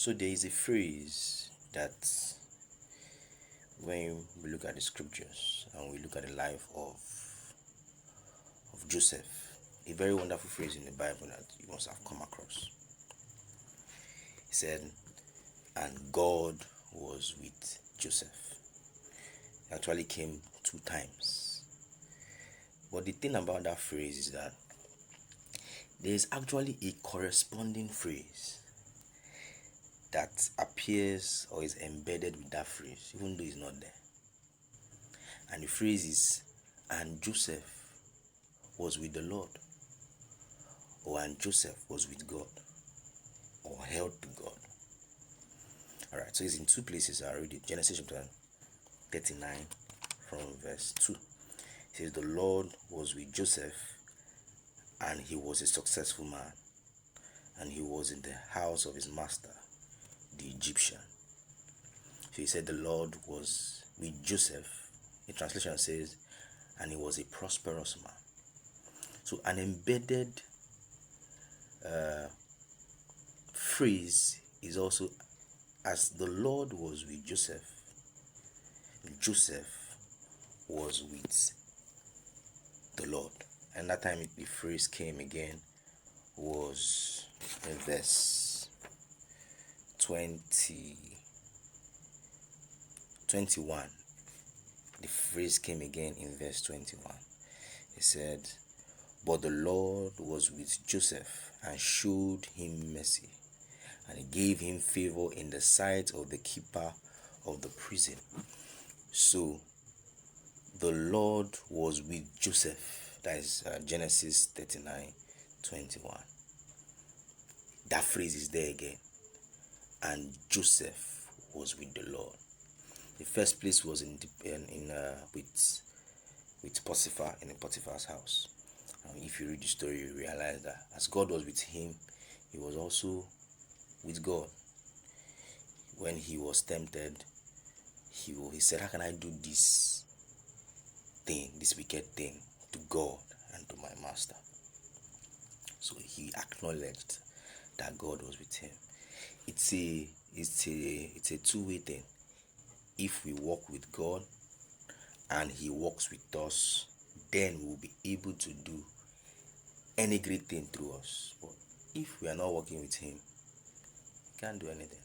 So there is a phrase that when we look at the scriptures and we look at the life of Joseph, a very wonderful phrase in the Bible that you must have come across. He said, and God was with Joseph. It actually came 2 times. But the thing about that phrase is that there is actually a corresponding phrase that appears or is embedded with that phrase, even though it's not there. And the phrase is, and Joseph was with the Lord, or and Joseph was with God, or held to God. Alright, so it's in 2 places. I read it. Genesis chapter 39 from verse 2. It says, the Lord was with Joseph, and he was a successful man, and he was in the house of his master, the Egyptian. So he said the Lord was with Joseph. A translation says, and he was a prosperous man. So an embedded phrase is also, as the Lord was with Joseph, Joseph was with the Lord. And that time the phrase came again was in verse 21. The phrase came again in verse 21. It said, but the Lord was with Joseph and showed him mercy, and he gave him favor in the sight of the keeper of the prison. So the Lord was with Joseph. That is Genesis 39:21. That phrase is there again. And Joseph was with the Lord. The first place was with Potiphar, in Potiphar's house. And if you read the story, you realize that as God was with him, he was also with God. When he was tempted, he said, how can I do this wicked thing to God and to my master? So he acknowledged that God was with him. It's a two-way thing. If we walk with God and he walks with us, then we'll be able to do any great thing through us. But if we are not working with him, we can't do anything.